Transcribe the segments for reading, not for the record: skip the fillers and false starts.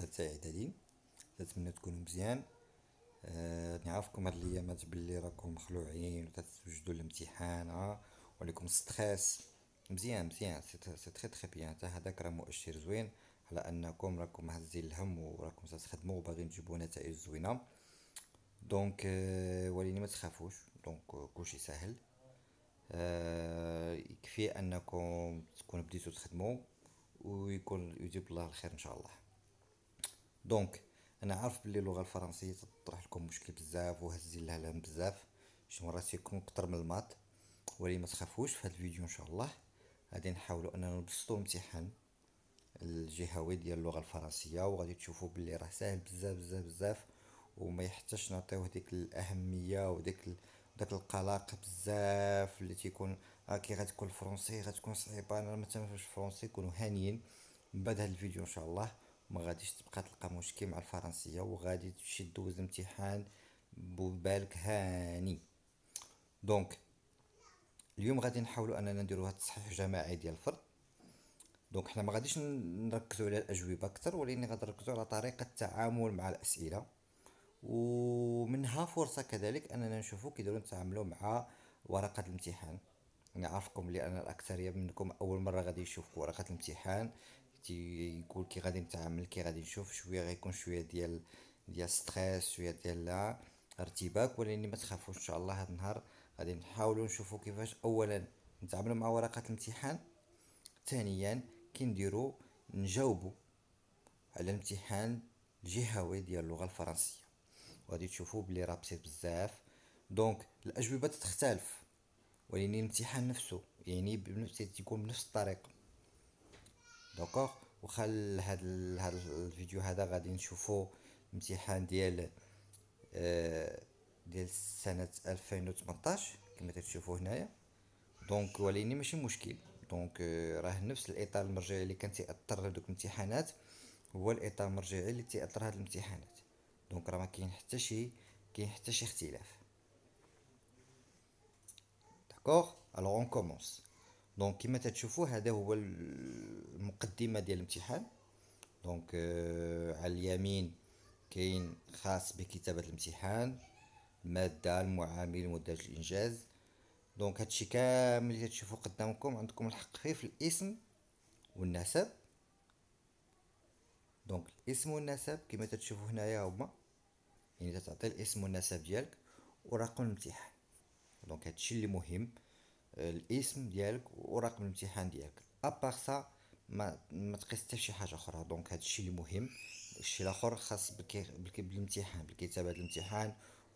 تاع إعدادي. نتمنى تكونوا مزيان. نعرفكم هاد الأيامات بلي راكم مخلوعين وتتوجدوا الامتحان وليكم ستريس. مزيان مزيان، سي تري تري بيان، حتى هداك راه مؤشر زوين على انكم راكم هازين الهم وراكم تخدموا وباغيين تجيبوا نتائج زوينه. دونك وليني ما تخافوش. دونك كلشي ساهل. يكفي انكم تكونوا بديتوا تخدموا ويكون يجيب الله الخير ان شاء الله. دونك انا عارف بلي اللغه الفرنسيه تطرح لكم مشكل بزاف وهزين لها الهم بزاف، شي مرات يكون اكثر من المات. ولكن ما تخافوش، في هذا الفيديو ان شاء الله غادي نحاولوا اننا نبسطوا الامتحان الجهوي ديال اللغه الفرنسيه، وغادي تشوفوا بلي راه ساهل بزاف بزاف بزاف، وما يحتاجش نعطيوه ديك الاهميه داك القلق بزاف اللي تيكون كي غتكون الفرنسي غتكون صعيبه. انا ما تنفهمش الفرنسي، كونوا هانيين من بعد هذا الفيديو ان شاء الله. ما غاديش تبقى تلقى مشكل مع الفرنسيه، وغادي تمشي دوز الامتحان ببالك هاني. دونك اليوم غادي نحاولوا اننا نديروا هذا التصحيح الجماعي ديال الفرد. دونك حنا ما غاديش نركزوا على الاجوبه اكثر، ولكن غادي نركزوا على طريقه التعامل مع الاسئله، ومنها فرصه كذلك اننا نشوفوا كيديروا نتعاملوا مع ورقه الامتحان. نعرفكم لان الاكثريه منكم اول مره غادي يشوفوا ورقه الامتحان، يقول كي غادي نتعامل كي غادي نشوف شويه، غيكون شويه ديال ستريس، شويه ديال ارتباك. ولكن ما تخافوش ان شاء الله هذا النهار غادي نحاولوا نشوفوا كيفاش اولا نتعاملوا مع ورقه الامتحان، ثانيا كي نديروا نجاوبوا على الامتحان الجهوي ديال اللغه الفرنسيه. وغادي تشوفوا بلي راه بسيط بزاف. دونك الاجوبه تختلف، ولكن الامتحان نفسه يعني تيكون بنفس الطريقه. داكوغ. وخا هاد الفيديو هذا غادي نشوفوا امتحان ديال سنه 2018 كما تشوفوا هنايا. دونك ولكن ماشي مشكل. دونك راه نفس الاطار المرجعي اللي كان تاثر هذوك الامتحانات هو الاطار المرجعي اللي تاثر هاد الامتحانات. دونك راه ما كاين حتى شي اختلاف. داكوغ. الوغ اون كومونس. دونك كما تشوفوا هذا هو المقدمه ديال الامتحان. دونك على اليمين كاين خاص بكتابه الامتحان، الماده، المعامل، مدة الانجاز. دونك هادشي كامل اللي تشوفوا قدامكم عندكم الحق فيه في الاسم والنسب. دونك الاسم والنسب كما تشوفوا هنايا هما، يعني تعطي الاسم والنسب ديالك ورقم الامتحان. دونك هادشي اللي مهم، الاسم ديالك ورقم الامتحان ديالك. ابار سا ما تقيس حتى شي حاجه اخرى. دونك هادشي اللي مهم. الشيء الاخر خاص بالامتحان، بالكتابه الامتحان،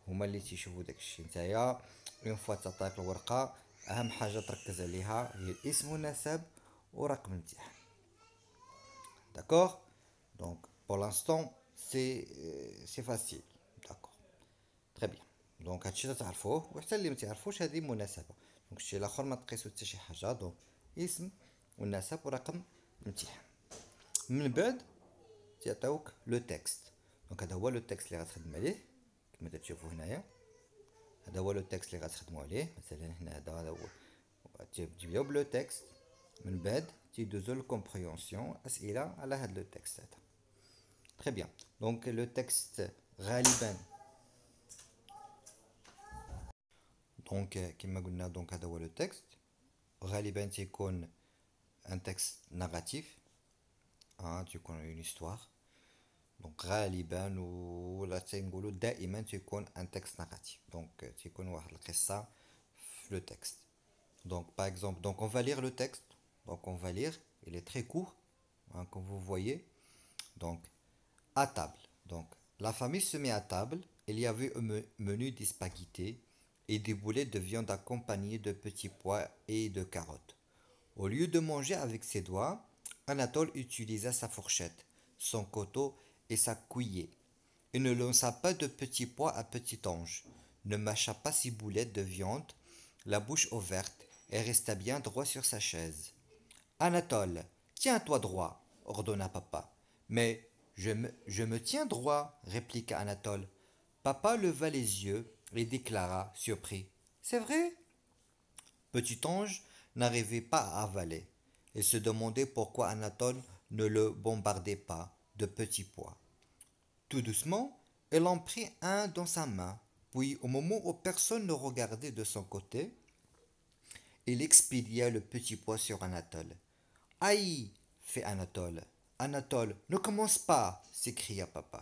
هما اللي تيشوفوا داكشي. نتايا اون فوا تعطيك الورقه، اهم حاجه تركز عليها هي الاسم والنسب ورقم الامتحان. داكوغ. دونك بور لانستون سي فاسيل. داكوغ. تري بيان. دونك هادشي تعرفوه، وحتى اللي ما تعرفوش هذه مناسبه. دونك الشيء الاخر ما تقيسو حتى شي حاجه. دونك اسم والنسب ورقم الامتحان. من بعد تيعطيوك لو تكست. دونك هذا هو لو تكست اللي غتخدم عليه كما تشوفوا هنايا. هذا هو لو تكست اللي غتخدموا عليه. مثلا هنا هذا هو تبداو بلو تكست، من بعد تيدوزو للكومبريونسيون، اسئله على هذا لو تكست هذا. تري بيان. دونك لو تكست غالبا، دونك كما قلنا، دونك هذا هو لو تكست. غالبا تيكون ان تكست نيجاتيف، تيكون اون هيستوار. دونك غالبا ولا تنقولوا دائما تيكون ان تكست نيجاتيف. دونك تيكون واحد القصه في لو تكست. Donc par exemple, donc on va lire le texte. Donc on va lire, il est très court, comme vous voyez. Donc à table. Donc la famille se met à table. Il y avait un menu des spaghettis et des boulettes de viande accompagnées de petits pois et de carottes. Au lieu de manger avec ses doigts, Anatole utilisa sa fourchette, son couteau et sa cuillère. Il ne lança pas de petits pois à petit ange, ne mâcha pas ses boulettes de viande, la bouche ouverte, et resta bien droit sur sa chaise. Anatole, tiens-toi droit, ordonna papa. Mais je me tiens droit, répliqua Anatole. Papa leva les yeux et déclara, surpris. C'est vrai? Petit ange n'arrivait pas à avaler. Il se demandait pourquoi Anatole ne le bombardait pas de petits pois. Tout doucement, elle en prit un dans sa main, puis au moment où personne ne regardait de son côté, il expédia le petit pois sur Anatole. Aïe! Fit Anatole. Anatole, ne commence pas! S'écria papa.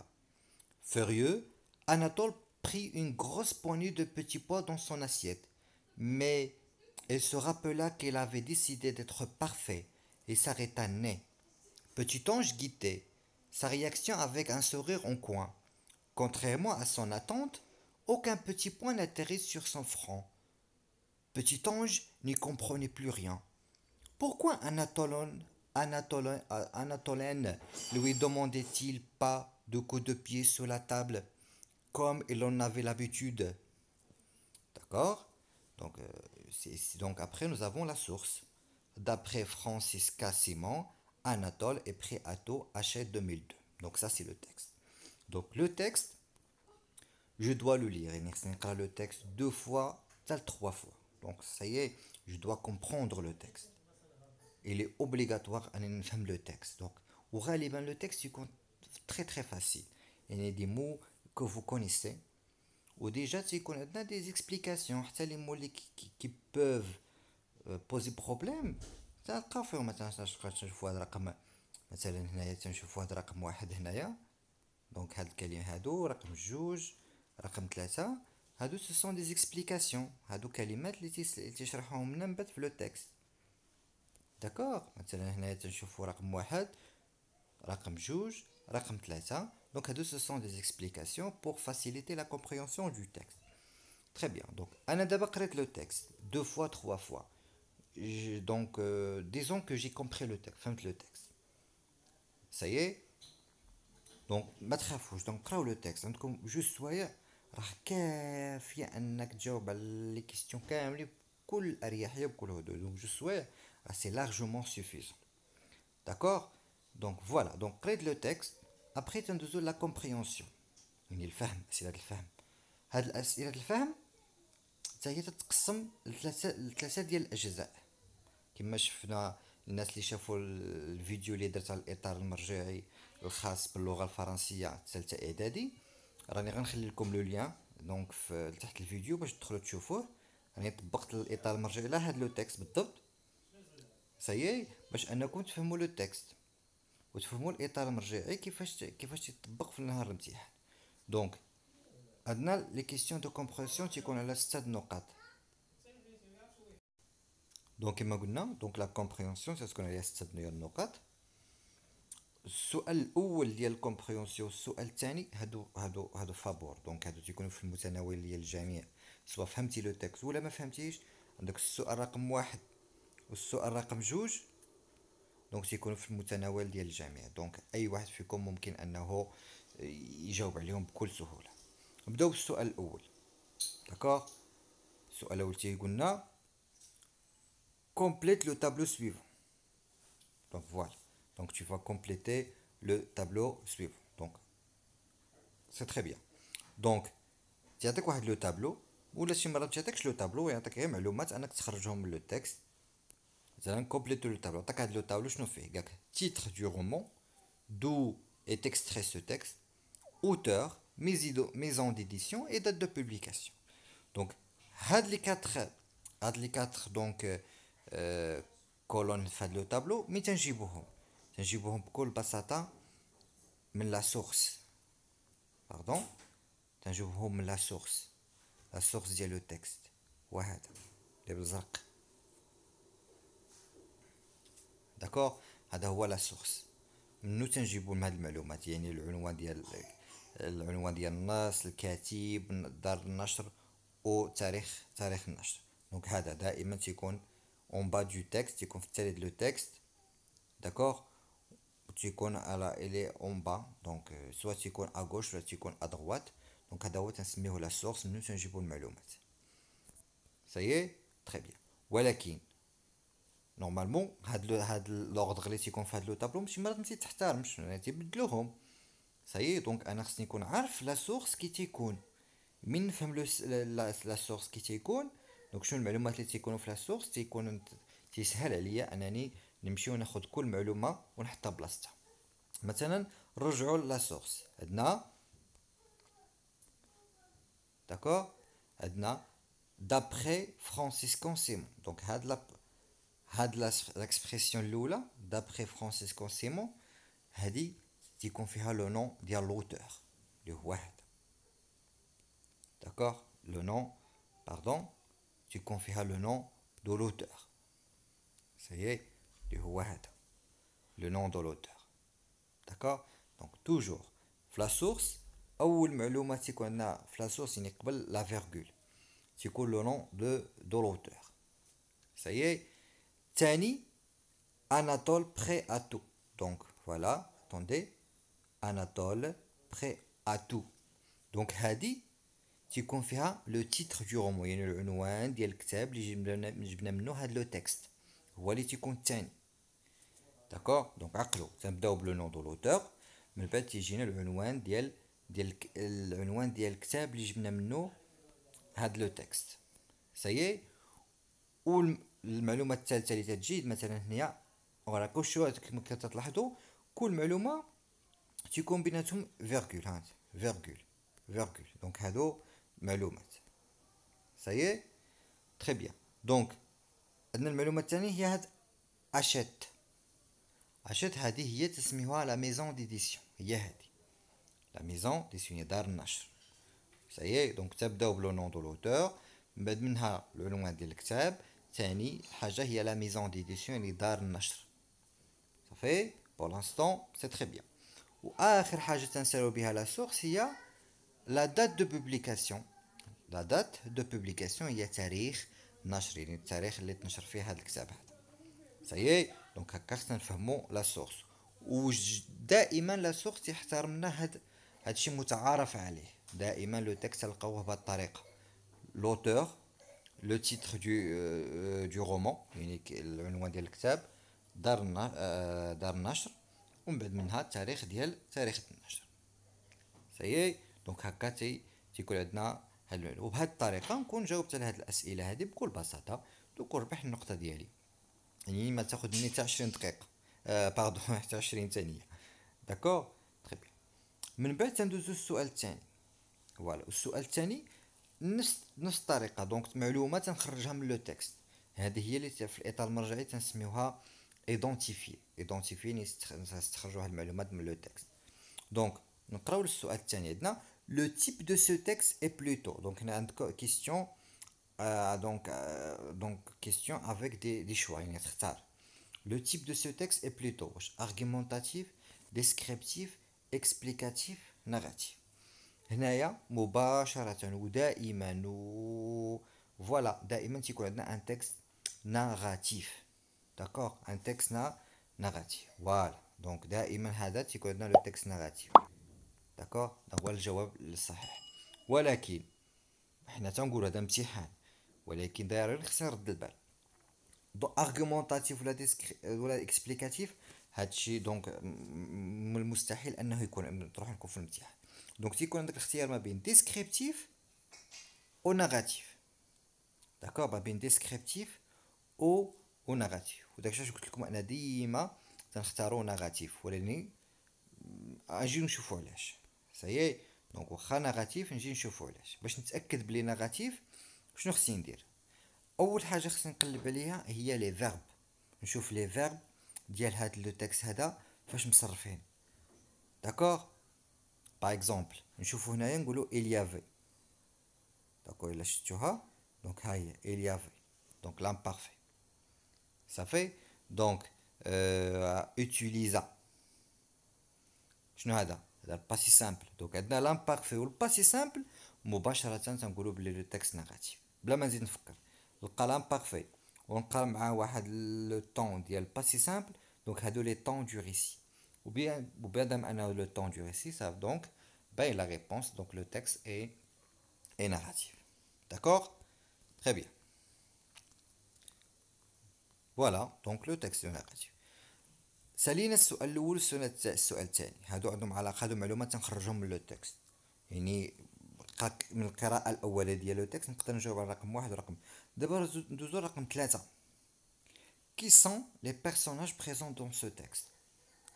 Furieux, Anatole prit une grosse poignée de petits pois dans son assiette. Mais il se rappela qu'il avait décidé d'être parfait et s'arrêta net. Petit ange guettait sa réaction avec un sourire en coin. Contrairement à son attente, aucun petit pois n'atterrit sur son front. Petit ange n'y comprenait plus rien. Pourquoi Anatolène lui demandait-il pas de coups de pied sur la table, comme il en avait l'habitude? D'accord? Donc, donc après, nous avons la source. D'après Francisca Simon, Anatole est prêt à tout, Hachette 2002. Donc ça, c'est le texte. Donc le texte, je dois le lire. Et le texte 2 fois, trois fois. Donc ça y est, je dois comprendre le texte. Il est obligatoire à faire le texte. Donc, le texte est très très facile. Il y a des mots que vous connaissez. Ou déjà, tu connais des explications. Les mots qui peuvent poser problème. تلقاو فيهم مثلا تنشوفوا هاد الرقم مثلا هنايا تنشوفوا هاد رقم واحد هنايا دونك هاد الكلمة هادو رقم جوج رقم ثلاثة هادو سو سون دي زيكسبليكاسيون هادو كلمات اللي تيشرحوهم لنا من بعد في لو تكست داكوغ مثلا هنايا تنشوفوا رقم واحد رقم جوج رقم ثلاثة دونك هادو سو سون دي زيكسبليكاسيون بور فاسيليتي لا كومبريهنسيون دو تكست تري بيان دونك انا دابا قريت لو تكست 2 fois 3 fois donc disons que j'ai compris le texte فهمت le texte ça y est دونك ما تخافوش دونك قراو لو تكست عندكم جوج سوايع راه كافيه انك تجاوب على لي كيستيون كاملين بكل اريحيه بكل هدوء دونك جوج سوايع راه سي لارجومون سوفيزون داكوغ دونك فوالا دونك قريت لو تكست ابري تندوزو لا كومبريهنسيون يعني الفهم اسئله الفهم هاد الاسئله الفهم حتى هي تتقسم لثلاثه ديال الاجزاء كما شفنا الناس اللي شافوا الفيديو اللي درت على الاطار المرجعي الخاص باللغه الفرنسيه ثالثه اعدادي راني غنخلي لكم لو لين دونك في تحت الفيديو باش تدخلوا تشوفوه راني طبقت الاطار المرجعي على هذا لو تكست بالضبط سايي باش انكم تفهموا لو تكست وتفهموا الاطار المرجعي كيفاش يطبق في نهار الامتحان دونك عندنا لي كيستيون دو كومبريسيون تيكون على 6 نقاط دونك كما قلنا دونك لا كومبريهنسيون تتكون عليها 6 ديال النقاط السؤال الاول ديال الكومبريهنسيون والسؤال الثاني هادو فابور دونك هادو تيكونوا في المتناول ديال الجميع سواء فهمتي لو تكست ولا ما فهمتيش عندك السؤال رقم 1 والسؤال رقم 2 دونك تيكونوا في المتناول ديال الجميع دونك اي واحد فيكم ممكن انه يجاوب عليهم بكل سهوله نبداو بالسؤال الاول داكوغ السؤال الاول تيقولنا complète le tableau suivant. Donc voilà. Donc tu vas compléter le tableau suivant. Donc c'est très bien. Donc تعطيك واحد لو تابلو ولا شي مرات تعطيكش لو تابلو يعطيك غير معلومات انك تخرجهم من لو تكست مثلا كومبليتو لو تابلو عطاك هاد لو تابلو شنو فيه قالك titre du roman d'où est extrait ce texte auteur maison d'édition et date de publication. Donc هاد لي 4 donc كولون في هاد لو طابلو مي تنجيبوهم بكل بساطه من لا سورس باردون تنجيبوهم من لا سورس ديال لو تكست وهذا اللي بالزرق داكوغ هذا هو لا سورس منو تنجيبو هاد المعلومات يعني العنوان ديال النص الكاتب دار النشر وتاريخ النشر دونك هذا دائما تيكون en bas du texte تيكون في التالي ديال لو تكست داكوغ تيكون على الي en bas دونك سوا تيكون à gauche ولا تيكون à droite دونك هذا هو تنسميوه لا سورس منو تنجيبو المعلومات سايي تري بيان ولكن نورمالمون هاد لوردر اللي تيكون في هاد لو طابلو ماشي مرات ما تحترمش تيبدلوهم سايي دونك انا خصني نكون عارف لا سورس كي تيكون من نفهم لا سورس كي تيكون دونك شنو المعلومات اللي تيكونوا في لا سورس تيسهل عليا انني نمشي وناخذ كل معلومه ونحطها بلاصتها مثلا نرجعوا لا سورس. عندنا داكوغ، عندنا d'après فرانسيسكون سيمون. دونك هاد ليكسبرسيون الاولى d'après فرانسيسكون سيمون، هادي تيكون فيها لو نون ديال لوتور اللي هو هذا. داكوغ، لو نون باردون تيكون فيها لو نون دو لوتور. سايي اللي هو هذا لو نون دو لوتور. داكوغ، دونك توجور في لا سورس اول معلومه تيكون عندنا في لا سورس يعني قبل لا فيرغول تيكون لو نون دو لوتور. سايي تاني Anatole prêt à tout. Donc voilà, attendez. Anatole prêt à tout. Donc هادي تيكون فيها لو تيتر دو رومون، يعني العنوان ديال الكتاب اللي جبنا منه هاد لو تكست هو اللي تيكون الثاني. داكوغ، دونك عقلوا تنبداو بلو نون دو لوتور، من بعد تيجينا العنوان العنوان ديال الكتاب اللي جبنا منه هاد لو تكست. سايي، والمعلومه الثالثه اللي تجي مثلا هي وراكو شو كما كتلاحظوا كل معلومه تيكون بيناتهم فيرغول. هاد فيرغول دونك هادو معلومات. سايي تري بيان. دونك عندنا المعلومه الثانيه هي هاد اشيت. هذه هي تسميوها لا ميزون ديديسيون، هي هذه لا ميزون ديديسيون دار النشر. سايي، دونك تبداو بلو نون دو لوتور، من بعد منها العنوان ديال الكتاب، ثاني حاجه هي لا ميزون ديديسيون اللي دار النشر. صافي بور لانستون سي تري بيان. واخر حاجه تنسالو بها لا سورس هي لا دات دو بوبليكاسيون. لا دات دو بوبليكاسيون هي تاريخ النشر، يعني التاريخ اللي تنشر فيه هذا الكتاب هذا. سايي، دونك هكا خصنا نفهمو لا سورس. ودائما لا سورس يحترمنا هادشي متعارف عليه. دائما لو تكست تلقاوه بهذه الطريقه، لوتور، لو تيتر دو رومون يعني العنوان ديال الكتاب، دار النشر، ومن بعد منها التاريخ ديال تاريخ النشر. سايي، دونك هكا تيكون عندنا هاد المعلومه. وبهذه الطريقه نكون جاوبت على هاد الاسئله هذه بكل بساطه. دوك ربح النقطه ديالي، يعني ما تاخذ مني حتى 20 دقيقه، باردون حتى 20 ثانيه. داكوغ، تري بيان. من بعد تندوزو السؤال الثاني. فوالا، السؤال الثاني نفس الطريقه. دونك معلومات تنخرجها من لو تكست، هذه هي اللي في الاطار المرجعي تنسميوها ايدونتيفي. يعني نستخرجوا هاد المعلومات من لو تكست. دونك نقراو السؤال الثاني. عندنا لو تيب دو سو تكست اي بلوتو. دونك هنا عندك كيستيون، donc question avec des choix يعني تختار. Le type de ce texte est plutôt argumentatif, descriptif, explicatif, narratif. هنايا مباشرة ودائما فوالا دائما تيكون عندنا ان تكست ناراتيف. داكوغ، ان تكست ناراتيف. فوالا، دونك دائما هذا تيكون عندنا لو تكست ناراتيف. داكوغ، هو الجواب الصحيح. ولكن حنا تنقول هذا امتحان، ولكن ضروري خصنا نرد البال. دو ارغومونطاتيف ولا اكسبليكاتيف، هادشي دونك من المستحيل انه يكون تروح لكم في الامتحان. دونك تيكون عندك الاختيار ما بين ديسكريبتيف او ناراتيف. داكوغ، ما بين ديسكريبتيف او ناراتيف. وداك الشيء قلت لكم انا ديما تنختاروا ناراتيف، ولكن اجي نشوفوا علاش. سايي، دونك واخا ناراتيف نجي نشوفوا علاش. باش نتاكد بلي ناراتيف شنو خصني ندير؟ اول حاجه خصني نقلب عليها هي لي فيرب، نشوف لي فيرب ديال هاد لو تكست هذا فاش مصرفين. داكوغ، باغ اكزومبل نشوفو هنايا نقولو اليافي. داكوغ، الا شفتوها دونك ها هي اليافي، دونك لامبارفي. صافي، دونك اوتيليزا شنو هذا الباسي سامبل. دونك عندنا لامبارفي والباسي سامبل مباشره تنقولو بلي لو تكست نيجاتيف بلا ما نزيد نفكر. نلقى لامبارفي ونلقى معاه واحد لو طون ديال باسي سامبل، دونك هادو لي طون دو ريسي. وبيان انه لو طون دو ريسي صافي، دونك باي لا ريبونس. دونك لو تكست اي ناراتيف. داكوغ، تري بيان. فوالا، دونك لو تكست ناراتيف. سالينا السؤال الاول السؤال الثاني. هادو عندهم علاقه، هادو معلومات تنخرجهم من لو تكست، يعني من القراءه الاولى ديال لو تكست نقدر نجاوب على رقم واحد ورقم. دابا ندوزو رقم 3. Qui sont les personnages présents dans ce texte?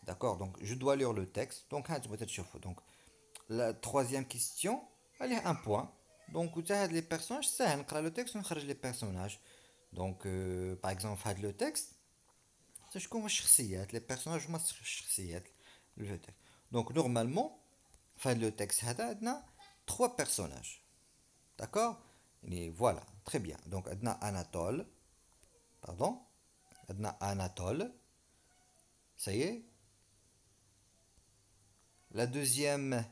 D'accord, donc je dois lire le texte. Donc, peut-être donc la troisième question, elle est un point. Donc, vous avez les personnages, c'est un le texte, on les personnages. Donc, par exemple, fait le texte, c'est je connais les personnages, moi, le texte. Donc, normalement, fait le texte, on a trois personnages. D'accord? Et voilà, très bien. Donc, on a Anatole, pardon, on a Anatole, ça y est. La deuxième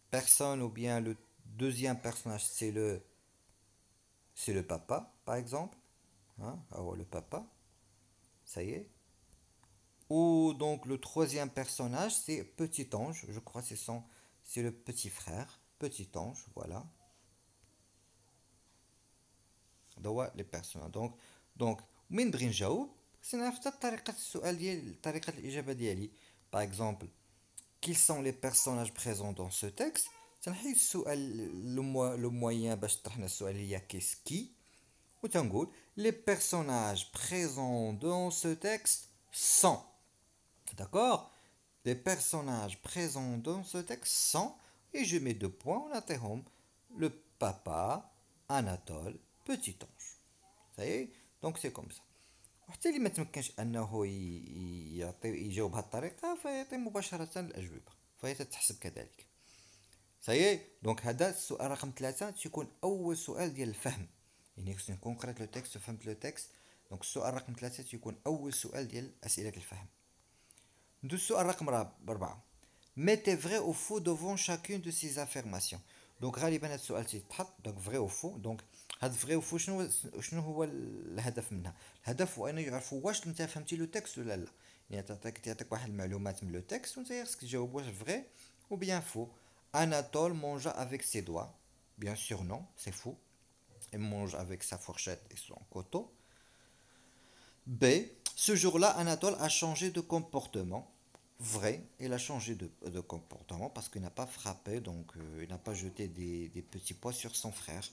personne ou bien le deuxième personnage, c'est le papa, par exemple. Hein? Alors, le papa, ça y est. Ou donc le troisième personnage, c'est Petit Ange. Je crois que c'est le petit frère. Petit Ange, voilà. Donc, les personnages. Donc, من بغي نجاوب سنعرف طريقة السؤال ديال طريقة الإجابة ديالي. Par exemple, qui sont les personnages présents dans ce texte تنحيد السؤال لو moyen باش طرحنا السؤال هي كيس كي وتنقول les personnages présents dans ce texte sont. D'accord? Les personnages présents dans ce texte sont, et je mets deux points, on interrompt, le papa, Anatole, petit ange. Ça y est? Donc c'est comme ça. وحتى اللي ما تمكنش انه يجاوب بهذه الطريقه فيعطي مباشره الاجوبه فهي تتحسب كذلك. سايي دونك هذا السؤال رقم ثلاثة تيكون اول سؤال ديال الفهم يعني خصني نكون قريت لو تكست وفهمت لو تكست. دونك السؤال رقم ثلاثة تيكون اول سؤال ديال اسئله الفهم. ندوز السؤال رقم أربعة. mettez vrai ou faux devant chacune de ces affirmations. دونك غالبا هذا السؤال تيتحط دونك فري او فو. دونك هاد فري او فو شنو هو الهدف منها؟ الهدف هو انه يعرفوا واش انت فهمتي لو تكست ولا لا. يعني تعطيك واحد المعلومات من لو تكست وانت خصك تجاوب واش فري ou bien faux. Anatole mangea avec ses doigts. Bien sûr non, c'est faux. Il mange avec sa fourchette et son couteau. B. Ce jour-là, Anatole a changé de comportement. Vrai, il a changé de comportement parce qu'il n'a pas frappé, donc il n'a pas jeté des petits pois sur son frère.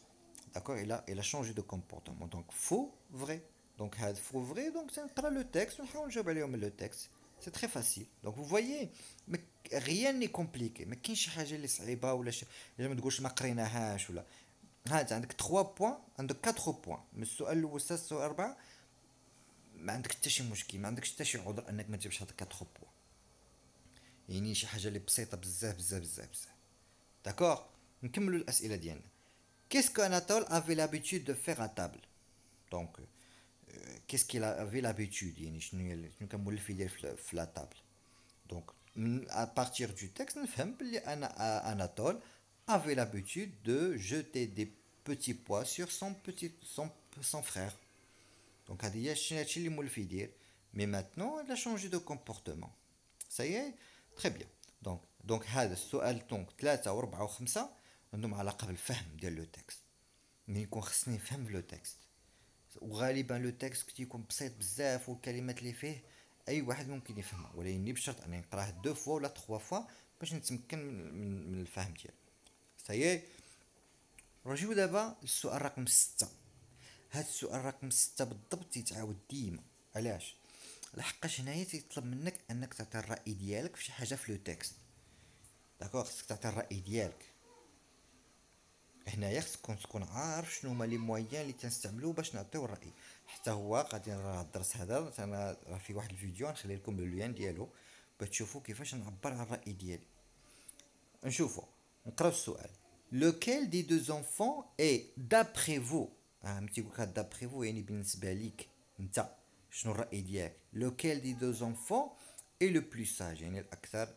D'accord, il a changé de comportement. Donc faux, vrai. Donc faux, vrai, donc c'est pas le texte, le texte. C'est très facile. Donc vous voyez, mais rien n'est compliqué. Mais كاين شي حاجه اللي صعيبه ولا شي ما تقولش ما قريناهاش ولا هات عندك 3 بوين عندك 4 بوين من السؤال الاول حتى السؤال 4 ما عندك حتى شي مشكل ما عندكش حتى شي عذر انك ما تجيبش هاد 4 بوين. يعني شي حاجه اللي بسيطه بزاف بزاف بزاف بزاف. داكوغ نكملوا الاسئله ديالنا. Qu'est-ce qu'Anatole avait l'habitude de faire à table? Donc, qu'est-ce qu'il avait l'habitude يعني شنو كان مولف يدير في لا تابل. Donc, à partir du texte نفهم بلي Anatole avait l'habitude de jeter des petits pois sur son frère. Donc هذه هي هادشي اللي مولف يدير. Mais maintenant, il a changé de comportement. Ça y est? Très bien. Donc هذا السؤال دونك 3 و4 و5 عندهم علاقة بالفهم ديال لو تكست. ملي يكون خصني نفهم لو تكست وغالبا لو تكست كيكون بسيط بزاف والكلمات اللي فيه اي واحد ممكن يفهمها ولكن بشرط اني نقراه 2 فوا ولا 3 فوا باش نتمكن من الفهم ديالو. سايي نجيو دابا للسؤال رقم 6. هاد السؤال رقم 6 بالضبط تيتعاود ديما. علاش؟ لحقاش هنايا تيطلب منك انك تعطي الراي ديالك في شي حاجه في لو تكست. داكوغ خصك تعطي الراي ديالك. هنايا خصك تكون عارف شنو هما لي مويان اللي تنستعملو باش نعطيو الراي. حتى هو غادي نراه الدرس هذا انا راه في واحد الفيديو نخلي لكم اللين ديالو باش تشوفوا كيفاش نعبر على الراي ديالي. نشوفوا نقراو السؤال. lequel des deux enfants est d'après vous تيقول لك d'après vous يعني بالنسبه ليك انت شنو الراي ديالك. lequel des deux enfants est le plus sage يعني الاكثر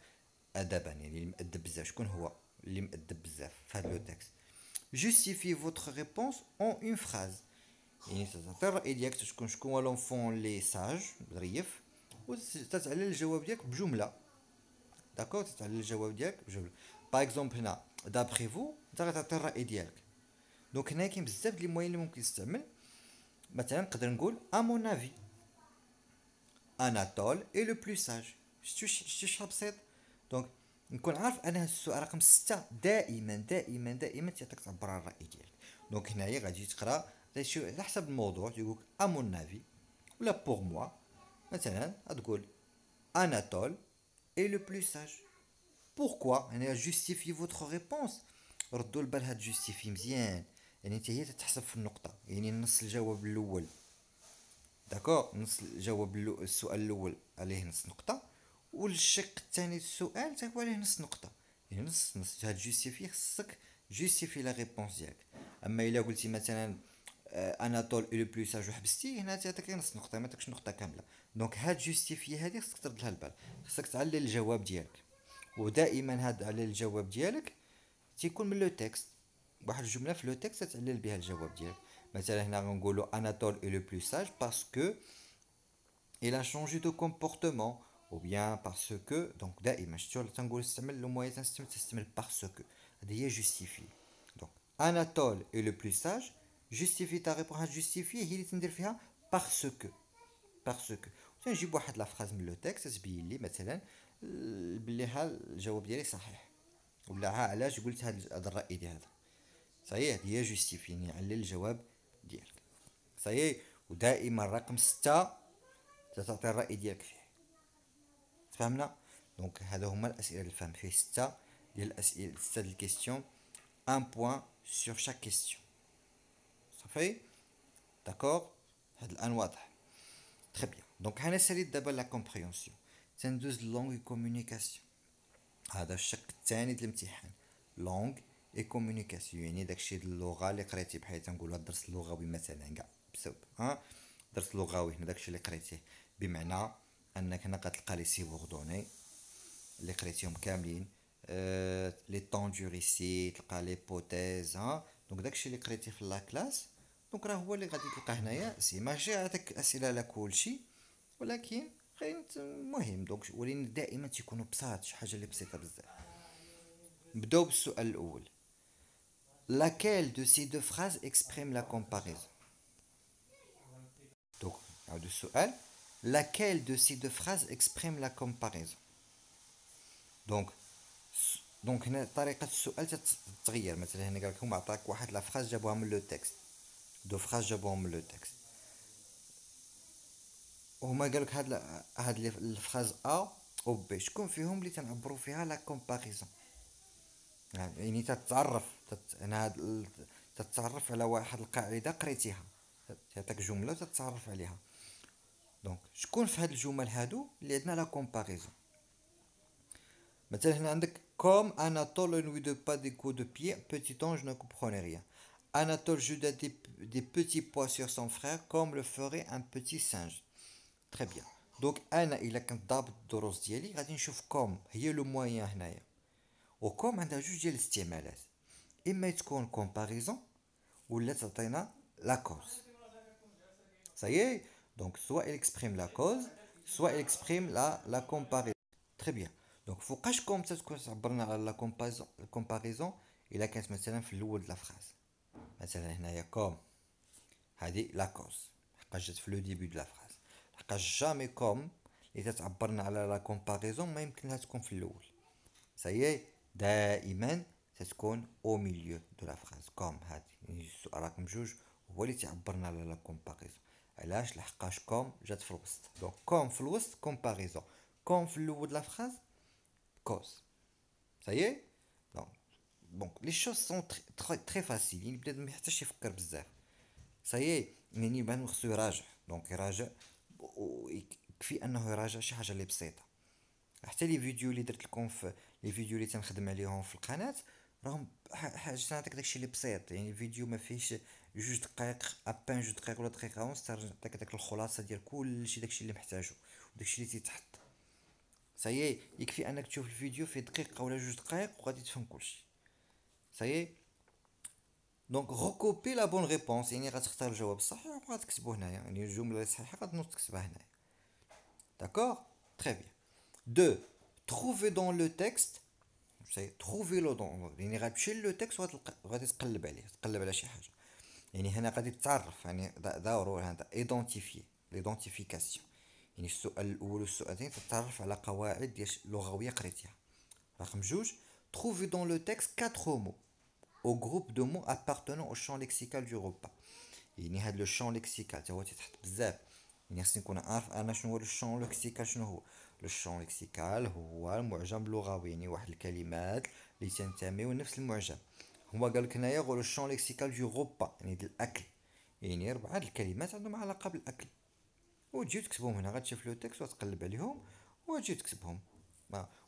ادبا يعني اللي مؤدب بزاف. شكون هو اللي مؤدب بزاف في هذا لو تكست؟ justifiez votre réponse en une phrase. يعني تعطي الراي ديالك شكون هو لونفون لي ساج ظريف وتتعلل الجواب ديالك بجمله. داكوغ تتعلل الجواب ديالك بجمله. باغ اكزومبل هنا دابخي فو انت غتعطي الراي ديالك. دونك هنا كاين بزاف ديال الموايين اللي ممكن تستعمل. مثلا نقدر نقول ا مون افي اناتول اي لو بلو ساج. شتي شحال بسيط. دونك نكون عارف انا السؤال رقم 6 دائما دائما دائما تعطيك تعبر على الراي ديالك. دونك هنايا غادي تقرا على حسب الموضوع تيقولك ا مون افي ولا بوغ موا. مثلا تقول Anatole est le plus sage. Pourquoi يعني justifie votre réponse. ردوا البال هاد جوستيفي مزيان، يعني انت هي تتحسب في النقطة، يعني نص الجواب الأول داكور، نص الجواب السؤال الأول عليه نص نقطة، والشق الثاني السؤال تا هو عليه نص نقطة، يعني نص هاد جوستيفي خصك جوستيفي لا ريبونس ديالك. أما إلا قلتي مثلا اناتول اي لو بلو ساج وحبستي هنا تعطيك نص نقطة ما تعطيكش نقطة كاملة. دونك هاد جوستيفي هادي خصك ترد لها البال، خصك تعلل الجواب ديالك، ودائما هاد على الجواب ديالك تيكون من لو تكست، واحد الجمله في لو تكست تعلل بها الجواب ديالك. مثلا هنا غنقولوا اناتول اي لو بلو ساج باسكو il a changé de comportement ou bien parce que. donc دائما شتو تنقول استعمل لو مويا تستعمل parce que، هذه هي جوستيفي. دونك اناتول اي لو بلو ساج جوستيفي تا ريبون، جوستيفي هي اللي تندير فيها parce que. parce que تنجيب واحد لا فراز من لو تكست تبين لي مثلا بلي ها الجواب ديالي صحيح، ولا ها علاش قلت هذا الراي ديال هذا. صحيح هي جوستيفيني على الجواب ديالك. صحيح. ودائما رقم 6 تعطي الراي ديالك فيه. تفهمنا؟ دونك هذا هما الاسئله الفهم فيه 6 ديال الاسئله، 6 ديال الكيستيون، ان بوين سور شاك كيستيون. صافي داكور، هاد الان واضح. تري بيان. دونك حنا ساليت دابا لا كومبريونسيون، تندوز لونغ كومونيكاسيون. هذا الشق الثاني ديال الامتحان، لونغ اي كومونيكاسيون، يعني داكشي ديال اللغه اللي قريتي، بحال تنقولوا الدرس اللغوي مثلا كاع بسبب درس لغوي هنا داكشي اللي قريتيه، بمعنى انك هنا غتلقى لي سيبوردوني اللي قريتيهم كاملين، لي طون دو ريسي، تلقى لي بوتيز دونك داكشي اللي قريتي في لا كلاس. دونك راه هو اللي غادي تلقى هنايا، سي ماشي عطاك اسئله على كلشي، ولكن غير مهم. دونك ولكن دائما تيكونوا بساط، شي حاجه اللي بسيطه بزاف. نبداو بالسؤال الاول. laquelle de ces deux phrases exprime la comparaison. donc نعاودو السؤال، laquelle de ces deux phrases exprime la comparaison. دونك هنا طريقه السؤال تتغير. مثلا هنا قال لكم عطاك واحد لا فراز جابوها من لو تكست، دو فراز جابوهم من لو تكست، وهما قال لك هاد الفراز ا و بي، شكون فيهم اللي تنعبروا فيها لا كومباريزون. يعني تتعرف تتعرف على واحد القاعده قريتيها، تعطيك جمله وتتعرف عليها. دونك شكون في هاد الجمل هادو اللي عندنا لا كومباريزون. مثلا هنا عندك comme Anatole ne lui donne pas des coups de pied, petit ange ne comprenait rien. Anatole joue des petits pois sur son frère comme le ferait un petit singe. Très bien. دونك انا الا كنت ضابط الدروس ديالي غادي نشوف كوم هي لو موين هنايا، وكوم عندها جوج ديال الاستعمالات، اما تكون كومباريزون ولا تعطينا لا كوز. صايي دونك سوا il exprime la cause soit il exprime la comparaison. très bien. دونك فوقاش كوم تكون تعبرنا على لا كومباريزون، الا كانت مثلا في الاول د لا فراز، مثلا هنايا كوم هذه لا كوز حقاش جات في لو ديبي د لا فراز، حقاش جامي كوم اللي تتعبرنا على لا كومباريزون ما يمكن لها تكون في الاول. صايي دائما تتكون او ميليو دو لا فراز. كوم هذه يعني السؤال رقم جوج هو اللي تعبرنا على لا كومباريزون. علاش؟ لحقاش كوم جات في الوسط. دونك كوم في الوسط كومباريزون، كوم في الاول د لا فراز كوز. صايي دونك لي شوز سون تري فاسيل، يعني بنادم ميحتاجش يفكر بزاف. صايي يعني بان خصو يراجع، دونك يراجع ويكفي انه يراجع شي حاجه اللي بسيطه. حتى لي فيديو اللي درت لكم في لي فيديو اللي تنخدم عليهم في القناه راهم حاجه نعطيك داكشي اللي بسيط، يعني فيديو ما فيهش جوج دقائق ابان جوج دقائق ولا دقيقه ونص نعطيك داك الخلاصه ديال كلشي داكشي اللي محتاجو وداكشي اللي تيتحط. صايي يكفي انك تشوف الفيديو في دقيقه ولا جوج دقائق وغادي تفهم كلشي. صايي دونك ريكوبي لا بون ريبونس، يعني غتختار الجواب الصحيح وغتكتبو هنايا، يعني الجمله اللي صحيحه غتنوض تكتبها هنايا. داكور تري بيان. دو trouver dans le texte، trouver لو دون، يعني غتمشي لو تكست وغادي تقلب عليه، تقلب على شي حاجه. يعني هنا غادي تتعرف، يعني ضروري هذا ايدونتيفي ليدونتيفيكاسيون، يعني السؤال الاول والسؤال الثاني تتعرف على قواعد ديال لغويه قريتيها. رقم جوج trouver dans le texte 4 mots au groupe de mots appartenant au champ lexical du repas. يعني هاد لو شون ليكسيكال تا هو تيتحط بزاف، يعني خصني نكون عارف انا شنو هو لو شون ليكسيكال. شنو هو لو شون ليكسيكال هو المعجم اللغوي، يعني واحد الكلمات اللي تنتميو لنفس المعجم. هو قال لك هنايا غير لو شون ليكسيكال دو غوبا، يعني ديال الاكل، يعني 4 الكلمات عندهم علاقه بالاكل، وتجي تكتبهم هنا، غتشوف لو تكست وتقلب عليهم وتجي تكتبهم.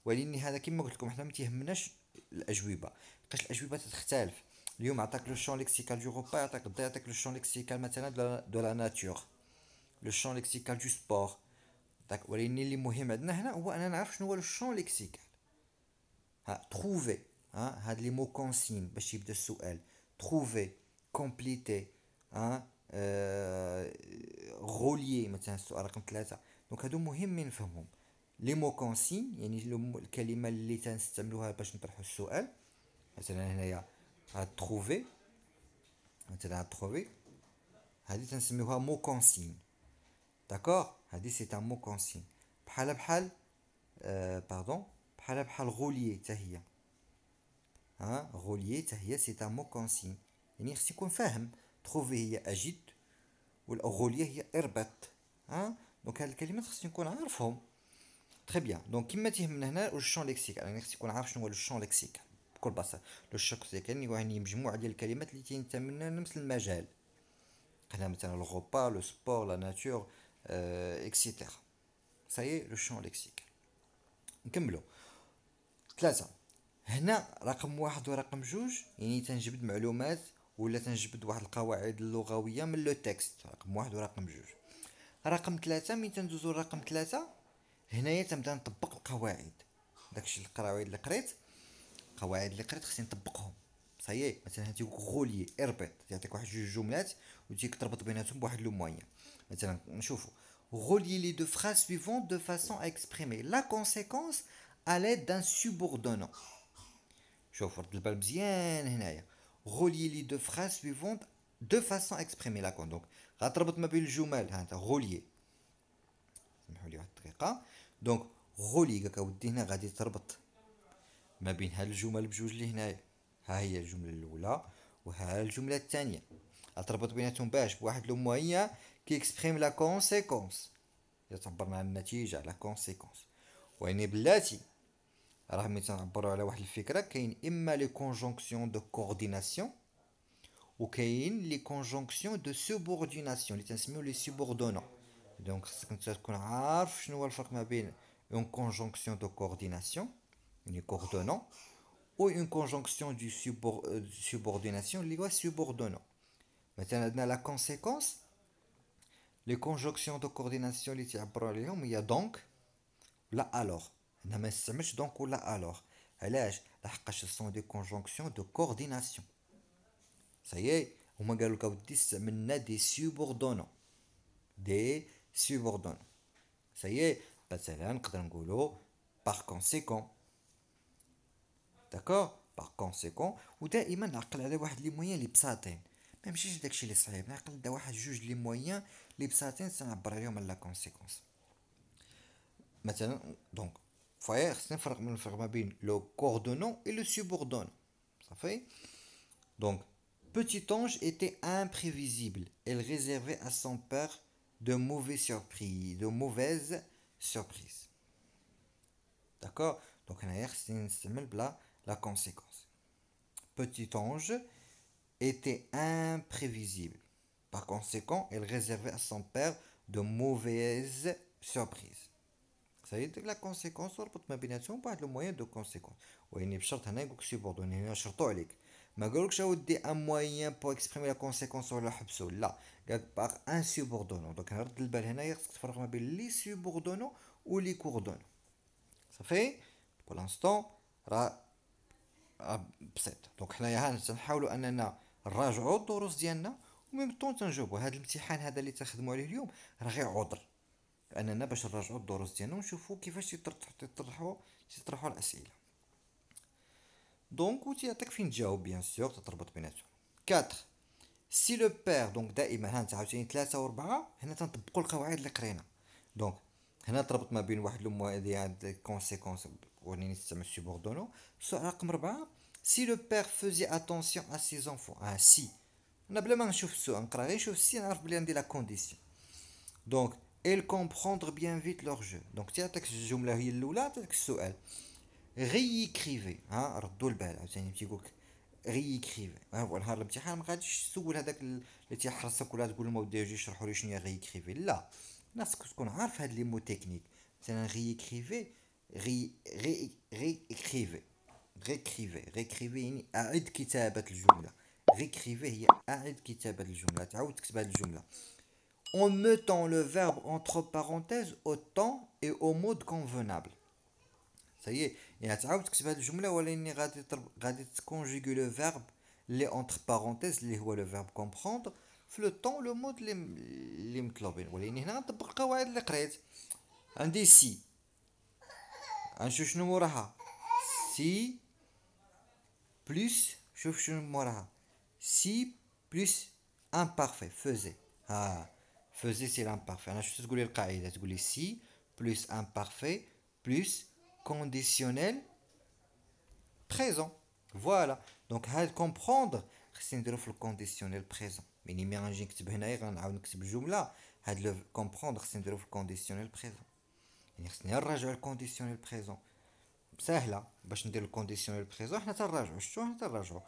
ولكن هذا كما قلت لكم حنا ما تيهمناش الاجوبه، لقاش الاجوبه تختلف. اليوم عطاك لو شون ليكسيكال دو غوبا، يعطيك غدا يعطيك لو شون ليكسيكال مثلا دو لا ناتور، لو شون ليكسيكال دو سبور. داك، ولكن اللي مهم عندنا هنا هو اننا نعرف شنو هو لو شون ليكسيكال. تروفي، هاد لي مو كونسين باش يبدا السؤال. تروفي، كومبليتي، ها غوليي مثلا السؤال رقم 3. دونك هادو مهمين نفهمهم. لي مو كونسين يعني الكلمه اللي تنستعملوها باش نطرحوا السؤال. مثلا هنايا هاد تروفي، مثلا هاد تروفي هادي تنسميوها مو كونسين. داكوغ، هادي سي ان مو كونسين. بحال باردون، بحال غوليي حتى هي. غوليي حتى هي سي ان مو كونسين، يعني خص يكون فاهم. تروفي هي اجد، والغوليي هي اربط. دونك هاد الكلمات خصني نكون عارفهم. تري بيان. دونك كيما تيهمنا هنا الشون ليكسيكال، يعني خص يكون عارف شنو هو الشون ليكسيكال بكل بساطه. لو الشون ليكسيكال يعني مجموعه ديال الكلمات اللي تينتموا لنفس المجال. قلنا مثلا الغوبا، لو سبور، لا ناتور، اكسيتيرا. سايي لو شون ليكسيكال. نكملو. 3. هنا رقم 1 ورقم 2 يعني تنجبد معلومات ولا تنجبد واحد القواعد اللغويه من لو تكست، رقم 1 ورقم 2. رقم 3 ملي تندوزو لرقم 3 هنايا تنبدا نطبق القواعد. داكشي القواعد اللي قريت، القواعد اللي قريت خصني نطبقهم. صايي مثلا هاتي غولي اربط، يعطيك واحد جوج جملات وتجيك تربط بيناتهم بواحد لو موين. مثلا نشوفوا relier les deux phrases suivantes de façon à exprimer la conséquence à l'aide d'un subordonnant. شوف رد البال مزيان هنايا. relier les deux phrases suivantes de façon à exprimer la conséquence. دونك غتربط ما بين الجمل. ها انت relier، سمحوا لي واحد الدقيقه. دونك غولي قالك اودي هنا غادي تربط ما بين هاد الجمل بجوج اللي هنايا. ها هي الجمله الاولى وها الجمله الثانيه، غتربط بيناتهم باش بواحد لو موين كي اكسبريم لا كونسيكونس، يعبرنا عن النتيجه لا كونسيكونس. ويعني بلاتي راه ملي تنعبروا على واحد الفكره كاين اما لي كونجونكسيون دو كورديناسيون وكاين لي كونجونكسيون دو سوبورديناسيون اللي تنسميو لي سوبوردونون. دونك خصك انت تكون عارف شنو هو الفرق ما بين اون كونجونكسيون دو كورديناسيون يعني كوردونون و اون كونجونكسيون دو سوبورديناسيون اللي هو سوبوردونون. مثلا عندنا لا كونسيكونس، لي كونجونكسيون دو كورديناسيون اللي تعبروا عليهم هي دونك ولا الوغ. هنا ما نستعملش دونك ولا الوغ، علاش؟ لحقاش سون دي كونجونكسيون دو كورديناسيون. سايي هما قالوا لك اودي استعملنا دي سوبوردونون، دي سوبوردونون. سايي مثلا نقدر نقولوا باغ كونسيكون. داكوغ، باغ كونسيكون. ودائما نعقل على واحد لي موين لي بساطين، ما نمشيش داكشي اللي صعيب، نعقل على واحد جوج لي موين لي بساطين تنعبر عليهم على لا كونسيكونس. مثلا دونك فاي خصنا نفرق ما بين لو كوردونون et le subordonnant. صافي. Donc Petit Ange était imprévisible. Elle réservait à son père de mauvaises surprises. D'accord? Donc هنايا خصني نستعمل بلا la conséquence. Petit Ange était imprévisible. Par conséquent, elle réservait à son père de mauvaises surprises. صاي ديك لا كونسيكونس وربط ما بيناتهم بواحد لو موين دو كونسيكونس. ويعني بشرط هنا يقولك سيبوردوني، هنا شرطو عليك، ما قالكش اودي ان موين بو اكسبريمي لا كونسيكونس ولا حبسو، لا، قالك باغ ان سيبوردونون. دونك نرد البال هنايا خصك تفرق ما بين لي سيبوردونون و لي كوردونون. صافي. بور لانستون راه بسيط. دونك حنايا ها تنحاولوا اننا نراجعوا الدروس ديالنا وميم طون تنجاوبوا. هذا الامتحان هذا اللي تخدموا عليه اليوم راه غير عذر اننا باش نراجعوا الدروس ديالنا ونشوفوا كيفاش تطرحوا الاسئله. دونك وتيعطيك فين تجاوب بيان سور تتربط بيناتهم. 4 سي لو بير. دونك دائما ها انت عاوتاني 3 و4 هنا تنطبقوا القواعد اللي قرينا. دونك هنا تربط ما بين واحد لو موان ديال كونسيكونس وني نستعمل سوبوردونو. السؤال رقم 4 سي لو بير فوزي اتونسيون ا سي زونفون. سي انا بلا ما نشوف السؤال نقرا غير نشوف سي نعرف بلي عندي لا كونديسيون. دونك et comprendre bien vite leur jeu. Donc تعطيك الجملة هي الأولى تعطيك السؤال غيكريفي ها ردوا البال عاوتاني تيقول لك غيكريفي ها هو نهار الامتحان ما غاديش تسول هذاك اللي تيحرصك ولا تقول لهم اودي يجي يشرحوا لي شنو هي غيكريفي لا خاصك تكون عارف هاد لي مو تكنيك مثلا غيكريفي غي غيكريفي يعني اعد كتابة الجملة غيكريفي هي اعد كتابة الجملة تعاود تكتب هاد الجملة en mettant le verbe entre parenthèses au temps et au mode convenable. Ça y est, يعني تعاود تكتب هذه الجملة ولكن غادي تكونجيغي لو فيرب اللي entre parenthèses اللي هو لو فيرب comprendre في لو طون لو مود اللي مطلوبين ولكن هنا غنطبق القواعد اللي قريت عندي سي غنشوف شنو موراها سي بلس شوف شنو موراها سي بلس امبارفي فوزي ها فوزي سي l'imparfait انا شفت تقولي القاعده تقولي سي بلس امبارفي بلس conditionnel présent voilà donc هاد comprendre خصني نديرو في الكونديسيونيل بريزون يعني ملي غنجي نكتب هنايا غنعاود نكتب الجمله هاد لو comprendre خصني نديرو في الكونديسيونيل بريزون يعني خصني نرجعو الكونديسيونيل بريزون ساهله باش ندير الكونديسيونيل بريزون حنا تنراجعو شتو حنا تنراجعو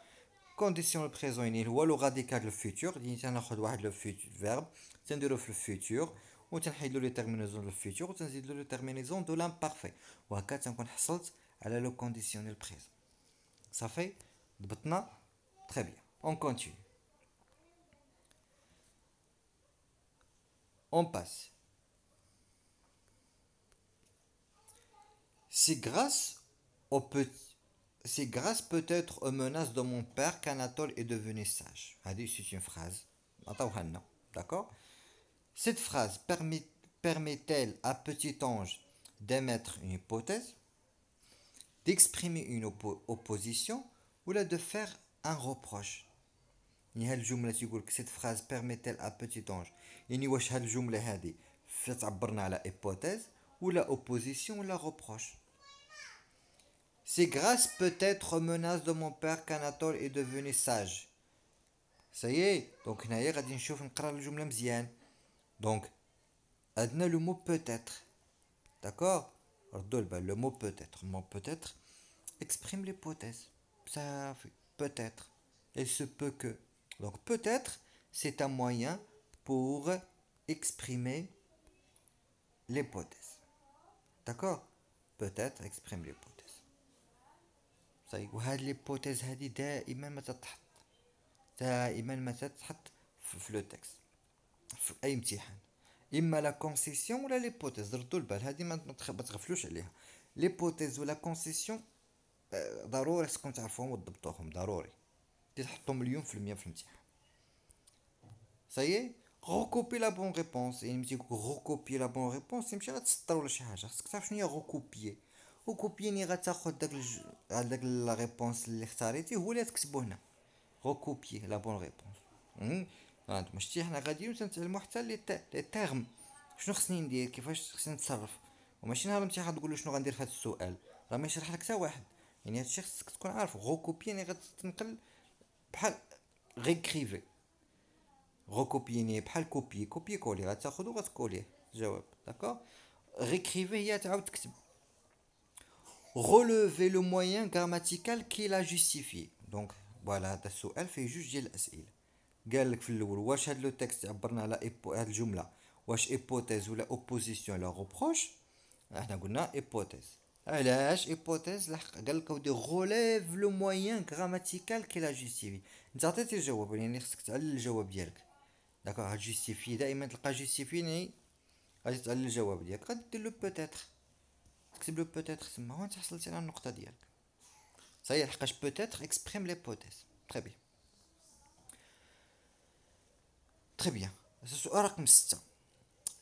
كونديسيونيل بريزون يعني هو لو راديكال دو الفيتور يعني تناخد واحد لو فيرب تنديرو في الفيتور وتنحيدلو لي تيرمينيزون دو الفيتور وتنزيدلو لي تيرمينيزون دو لامبارفي وهكا تنكون حصلت على لو كونديسيونيل بريزون صافي ضبطنا très bien on continue on passe c'est grâce au petit c'est grâce peut-être aux menaces de mon père qu'Anatole est devenu sage. C'est une phrase. D'accord. Cette phrase permet-elle à Petit Ange d'émettre une hypothèse, d'exprimer une opposition ou là de faire un reproche cette phrase permet-elle à Petit Ange يعني واش هاد الجملة هذه تعبرنا على hypothèse ou la opposition ou la reproche. C'est grâce peut-être aux menaces de mon père qu'Anatole est devenu sage. Ça y est, donc هنايا غادي نشوف نقرا الجملة مزيان. Donc عندنا le mot peut-être. D'accord? ردوا البال le mot peut-être. Le mot peut-être exprime l'hypothèse. Ça fait peut-être. Il se peut que. Donc peut-être c'est un moyen pour exprimer l'hypothèse. D'accord? Peut-être exprime l'hypothèse. صحيح وهاد ليبوتيز هادي دائما ما تتحط في لو تكست في اي امتحان اما لا كونسيسيون ولا ليبوتيز ردوا البال هادي ما تغفلوش عليها ليبوتيز ولا كونسيسيون ضروري خصكم تعرفوهم وتضبطوهم ضروري تحطهم مليون في المية في الامتحان صايي recopier la bonne réponse يعني ملي تيقول recopier la bonne réponse يمشي غتسطر ولا شي حاجه خصك تعرف شنو هي recopier وكوبيني غتاخد داك لا ريبونس اللي اختاريتي هو اللي تكتبو هنا غوكوبيي لا بون ريبونس هانتوما شتي حنا غاديين تنتعلمو حتى لي تيرم شنو خصني ندير كيفاش خصني نتصرف وماشي نهار الامتحان تقول له شنو غندير في هذا السؤال راه ما يشرح لك حتى واحد يعني هادشي خصك تكون عارف غوكوبيي يعني غتنقل بحال غيكريفي غوكوبيني بحال كوبي كولي غتاخدو غتكوليه الجواب داكوغ غيكريفي هي تعاود تكتب relever le moyen grammatical qui l'a justifié. Donc voilà هذا السؤال فيه جوج ديال الاسئله قال لك في الاول واش هاد لو تكست عبرنا على هاد الجمله واش ايبوتيز ولا اوبوزيسيون ولا روبروش احنا قلنا ايبوتيز علاش ايبوتيز قال لك ودي غوليف لو موين غراماتيكال كي لا جوستيفي انت عطيتي الجواب يعني خصك تعلل الجواب ديالك داكوغ هاد جوستيفي دائما تلقى جوستيفي يعني غادي تعلل الجواب ديالك غادي دير لو بوتيتر تكتب له peut-être تما وانت حصلتي على النقطه ديالك صحيح لحقاش peut-être exprime l'hypothèse très bien très bien السؤال رقم 6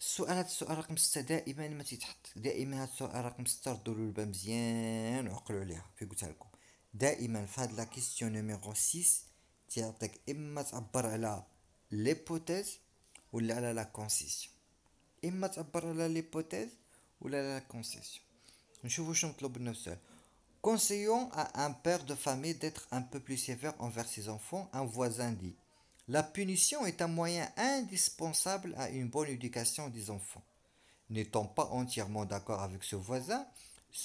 السؤال رقم 6 دائما ما تيتحط دائما هذا السؤال رقم 6 ردوا له البال مزيان وعقلوا عليها في قلتها لكم دائما في هاد لا كيسيون نيميرو 6 تيعطيك اما تعبر على ليبوتيز ولا على لا كونسيسيون اما تعبر على ليبوتيز ولا على لا كونسيسيون نشوفوا شنو مطلوب لنا في السؤال Conseillons à un père de famille d'être un peu plus sévère envers ses enfants. Un voisin dit: La punition est un moyen indispensable à une bonne éducation des enfants. N'étant pas entièrement d'accord avec ce voisin,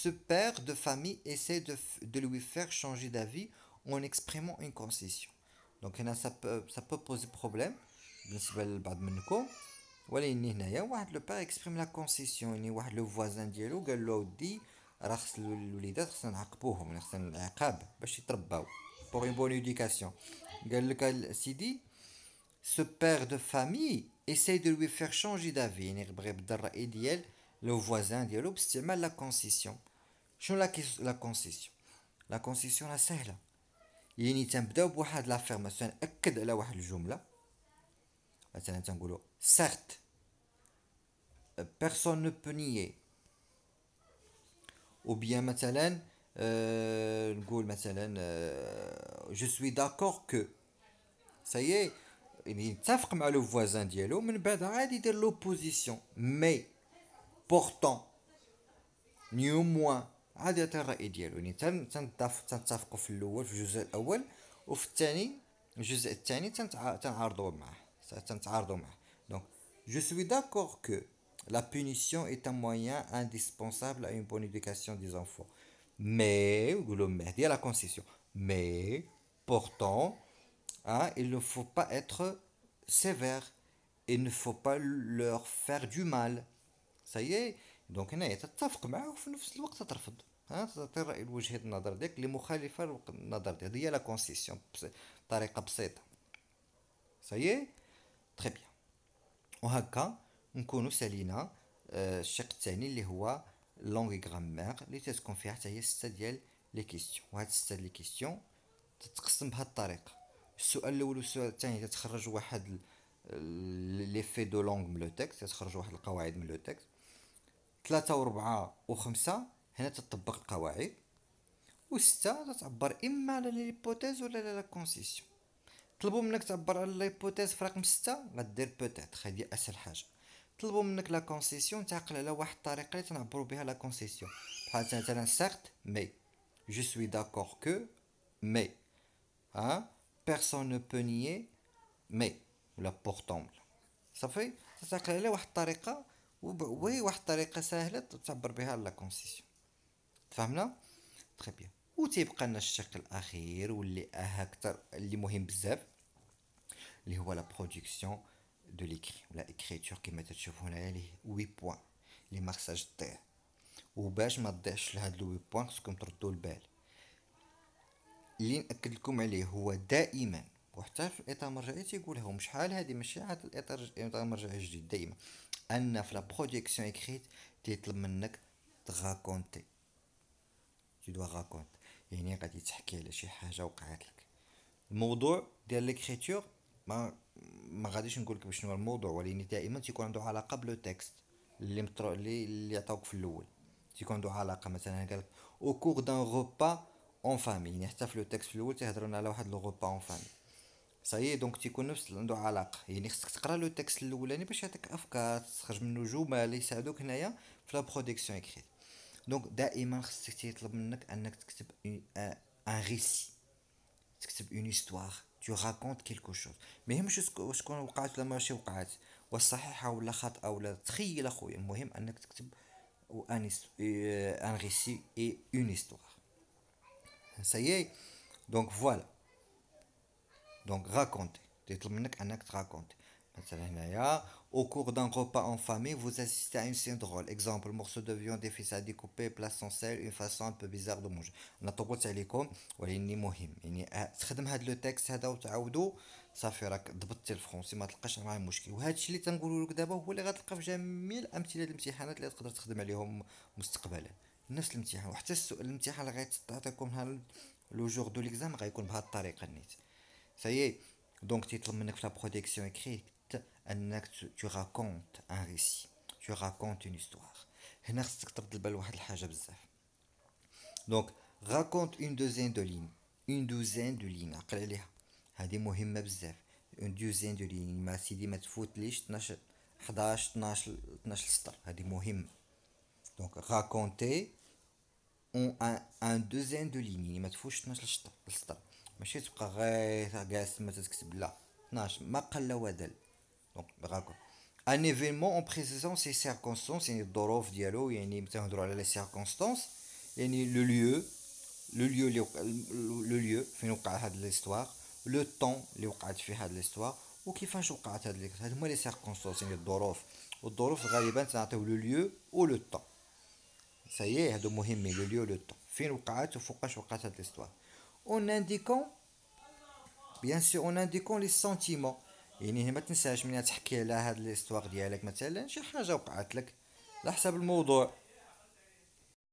ce père de famille essaie de lui faire changer d'avis en exprimant une concession. Donc هنا ça peut poser problème بالنسبة لبعض منكم. ولكن هنايا واحد لو بار اكسبريم لا كونسيسيون، يعني واحد لو فوازان ديالو قال له ودي راه خص الوليدات خصنا نعاقبوهم، خصنا العقاب باش يترباو بوغ اون بون ايديكاسيون. قال لك سيدي ce père de famille essaye de lui faire changer d'avis، يعني بغى يبدل الرأي ديال لو فوازان ديالو باستعمال لا كونسيسيون. شنو لا كونسيسيون؟ لا كونسيسيون راه سهله، يعني تنبداو بواحد لافيرماسيون ناكد على واحد الجمله. مثلا تنقولوا certes personne ne peut nier، ou bien مثلا نقول مثلا je suis d'accord que ça y est، يعني يتفق مع لو فوازان ديالو، من بعد عادي يدير لوبوزيسيون مي بورتون نيوموان، عادي يعطي الرأي ديالو. يعني تنتفقوا في الاول في الجزء الاول، وفي الثاني الجزء الثاني تنعارضوا معاه، تنتعارضوا معاه. دونك je suis d'accord que la punition est un moyen indispensable à une bonne éducation des enfants. Mais, يقولوا mais ديال la concession. Mais, pourtant, hein, il ne faut pas être sévère. Il ne faut pas leur faire du mal. Ça y est. دونك هنايا تتفق معاه وفي نفس الوقت ترفض، ها تعطي الرأي وجهة النظر ديالك اللي مخالفة للنظر ديالك. هي لا كونسيسيون بطريقة بسيطة. سايي تري بيان. وهكا نكونوا سالينا الشق الثاني اللي هو لونغ غرامير، اللي تتكون فيها حتى هي 6 ديال لي كيستيون. وهاد 6 لي كيستيون تتقسم بهاد الطريقة. السؤال الاول والسؤال الثاني تتخرج واحد لي في دو لونغ من لو تكست، تتخرج واحد القواعد من لو تكست. 3 و4 و5 هنا تطبق القواعد، و6 تتعبر اما على ليبوتيز ولا على لا كونسيسيون. طلبوا منك تعبر على ليبوتيز في رقم 6 غدير بوتيتر، هادي اسهل حاجه. طلبوا منك لا كونسيسيون تعقل على واحد الطريقه اللي تنعبروا بها لا كونسيسيون، بحال مثلا سيرت مي، جو سوي داكور كو مي، ها بيرسون نو بو نيي مي، ولا بورتون. صافي تعقل على واحد الطريقه، وهي واحد الطريقه سهله تعبر بها على لا كونسيسيون. تفهمنا؟ تري بيان. وتيبقى لنا الشق الاخير واللي اكثر اللي مهم بزاف، اللي هو لا برودكسيون دو ليكري ولا اكريتور كما تشوفوا هنايا، ليه 8 بوين اللي ما خصهاش تضيع. وباش ما تضيعش لهاد لو 8 بوين خصكم تردوا البال. اللي ناكد لكم عليه هو دائما، وحتى في الاطار المرجعي تيقولها، ومش شحال هادي ماشي عاد الاطار المرجعي جديد، دائما ان في لا برودكسيون اكريت تيطلب منك تغاكونتي، tu dois raconter، يعني غادي تحكي على شي حاجه وقعت لك. الموضوع ديال ليكريتور ما غاديش نقول لك شنو هو الموضوع، ولكن دائما تيكون عنده علاقه بلو تكست اللي عطاوك في الاول. تيكون عنده علاقه، مثلا قال لك او كور دان غوبا اون فامي، يعني حتى في لو تكست في الاول تيهضروا على واحد لو غوبا اون فامي. صايي دونك تيكون نفس عنده علاقه، يعني خصك تقرا لو تكست الاولاني باش يعطيك افكار، تخرج منه جمل يساعدوك هنايا في لا برودكسيون اكريت. دونك دائما خصك تيطلب منك انك تكتب ان ريسي، تكتب اون هيستوار، tu racontes quelque chose. ما يهمش شكون وقعت ولا ماشي وقعت، واش صحيحه ولا خاطئه ولا تخيل اخويا، المهم انك تكتب ان ريسي اي اون هيستوار. سايي دونك فوالا. دونك راكونتي تيطلب منك انك تراكونتي. مثلا هنايا au cours d'un repas en famille vous assistez à une scène drôle. Exemple, morceau de viande déficit à découper place sans sel, une façon un peu bizarre de manger. انا طولت عليكم ولكن مهم، يعني تخدم هاد لو تكست هذا وتعاودو صافي راك ضبطتي الفرونسي، ما تلقاش معاه مشكل. وهذا الشيء اللي تنقولوا لك دابا هو اللي غتلقى في جميع الامثله الامتحانات اللي تقدر تخدم عليهم مستقبلا. نفس الامتحان، وحتى السؤال الامتحان اللي غيعطيكم لو جور دو ليكزام غيكون بهاد الطريقه نيت. سايي دونك تيطلب منك في لا برودكسيون اكريت انك تو راكونت ان ريسي، تو راكونت اون هيستوار. هنا خصك ترد البال واحد الحاجه بزاف. دونك راكونت اون دوزين دو لين، اون دوزين دو لين عقل عليها، هذه مهمه بزاف. اون دوزين دو لين ما سيدي ما تفوتليش 12 11 12 سطر، هذه مهمه. دونك راكونتي اون ان دوزين دو لين، يعني ما تفوتش 12 سطر، ماشي تبقى غير جالس ما تكتب، لا 12 ما قل ودل. دونك راكون ان ايفينمون اون بريسيزون سي سيركونستانس، يعني الظروف ديالو، يعني تنهضروا على لي سيركونستانس، يعني لو ليو، لو ليو اللي وقع، لو ليو فين وقع هاد ليستوار، لو طون اللي وقعت فيه هاد ليستوار، وكيفاش وقعت هاد هما لي سيركونستانس، يعني الظروف. والظروف غالبا تعطيو لو ليو و لو طون. سايي هادو مهمين، لو ليو لو طون فين وقعت وفوقاش وقعت هاد ليستوار. اون انديكون بيان سور اون انديكون لي سونتيمون، يعني هنا ما تنساش من تحكي على هاد ليستوار ديالك، مثلا شي حاجه وقعت لك على حسب الموضوع.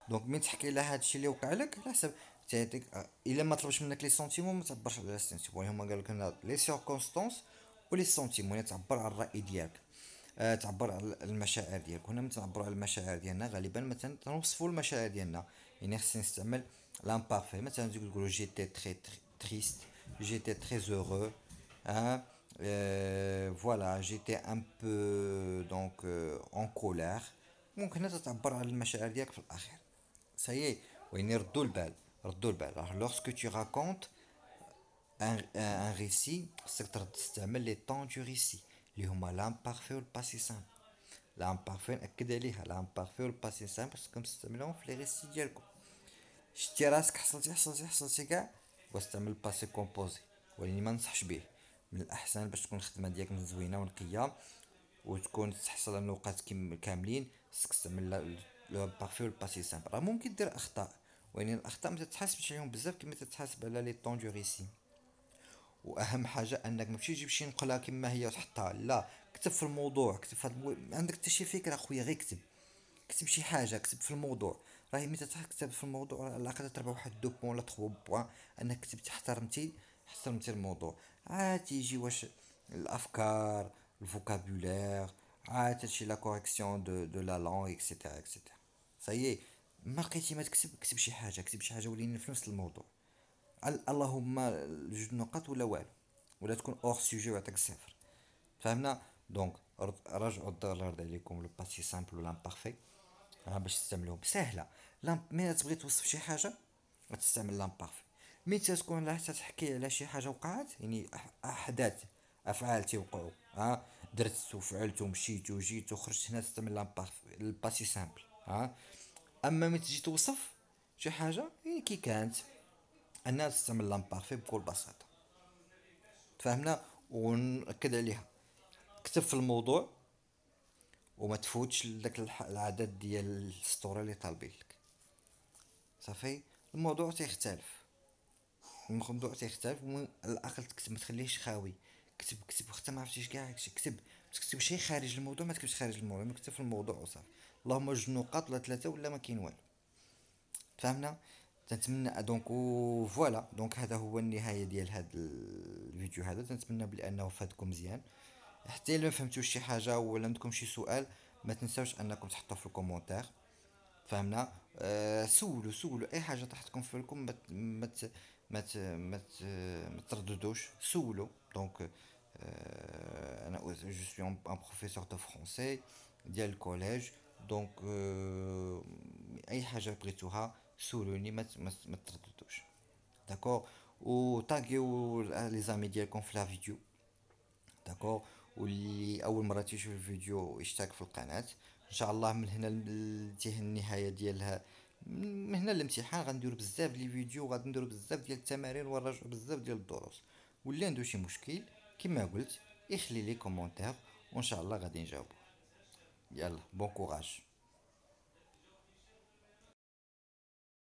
دونك من تحكي على هاد الشيء اللي وقع لك على حسب، تعطيك الا ما طلبش منك لي سونتيمون ما تعبرش على لي سونتيمون، هما قال لك هنا لي سيركونستانس ولي سونتيمون، يعني تعبر على الراي ديالك، تعبر على المشاعر ديالك. هنا مثلا نعبروا على المشاعر ديالنا غالبا، مثلا تنوصفوا المشاعر ديالنا، يعني خصني نستعمل لامبارفي، مثلا تقولوا جيتي تري تريست، جيتي تري heureux، hein, voilà, j'étais un peu donc en colère. ممكن هنا تعبر على المشاعر ديالك في الاخير. سايي، وين ردوا البال، ردوا البال. لورسكو tu racontes ان ريسي، خصك ترد تستعمل لي طون دو ريسي اللي هما لامبارفي والباسي سامبل. لامبارفي نأكد عليها، لامبارفي والباسي سامبل خصكم تستعملوهم في لي ريسي ديالكم. شتي راسك حصلتي كاع، واستعمل الباسي كومبوزي، ولكن ما ننصحش به. من الاحسن باش تكون الخدمه ديالك زوينه ونقيه وتكون تحصل على النقاط كاملين، خصك تستعمل لو بارفي والباسي سامبل. راه ممكن دير اخطاء، ولكن الاخطاء ما تتحاسبش عليهم بزاف كما تتحاسب على لي طون دو ريسي. واهم حاجه انك ماشي تجيب شي نقله كما هي وتحطها، لا، كتب في الموضوع، كتب في ما عندك حتى شي فكره اخويا، غير كتب، كتب شي حاجه، كتب في الموضوع. راهي ملي تكتب في الموضوع على الاقل تربح واحد دو بوان ولا تخو بوان، انك كتبتي احترمتي الموضوع. عاد تيجي واش الافكار، الفوكابولير، عاد تمشي لا كوريكسيون دو لا لونغ اكسيتيرا اكسيتيرا. صايي، ما لقيتي ما تكتب، كتب شي حاجه، كتب شي حاجه ولينا في نفس الموضوع. اللهم جوج نقط ولا والو، ولا تكون اور سوجي ويعطيك صفر. فهمنا؟ دونك راجعوا الدار اللي رد عليكم لو باسي سامبل ولا امبارفي، باش تستعملوهم ساهله. ملي تبغي توصف شي حاجه غتستعمل لامبارفي. ملي تكون لا تحكي على شي حاجه وقعت، يعني احداث، افعال تيوقعوا، درت وفعلت ومشيت وجيت وخرجت، هنا تستعمل لامبارفي الباسي سامبل. اما ملي تجي توصف شي حاجه يعني كي كانت، الناس تستعمل لامبارفي بكل بساطه. تفهمنا؟ ونأكد عليها، كتب في الموضوع وما تفوتش لذاك العدد ديال السطور اللي طالبين لك. صافي، الموضوع تيختلف، الموضوع تيختلف. المهم على الاقل تكتب، ما تخليهش خاوي. كتب كتب حتى ما عرفتيش كاع كتب، ما تكتب شي خارج الموضوع، ما تكتبش خارج الموضوع، ما كتب في الموضوع وصافي. اللهم جوج نقاط ولا ثلاثه ولا ما كاين والو. فهمنا؟ تنتمنى دونك فوالا، دونك هذا هو النهايه ديال هذا الفيديو هذا. تنتمنى بانه فادكم مزيان. حتى الا ما فهمتوش شي حاجه ولا عندكم شي سؤال، ما تنساوش انكم تحطوه في الكومونتير. فهمنا؟ سولوا اي حاجه طاحتكم في بالكم، ما ترددوش، سولوا. دونك انا جو سوي ان بروفيسور دو فرونسي ديال الكوليج، دونك اي حاجه بغيتوها سولوني، ما ترددوش. داكور؟ وطاغيو لي زامي ديالكم في لا فيديو. داكور؟ واللي اول مره تيشوف الفيديو يشترك في القناه. ان شاء الله من هنا لتيه النهايه ديالها، من هنا الامتحان غنديرو بزاف لي فيديو، وغادي نديرو بزاف ديال التمارين، ونراجعو بزاف ديال الدروس. واللي عنده شي مشكل كما قلت يخلي لي كومونتير، وان شاء الله غادي نجاوبو. يلا بون كوراج.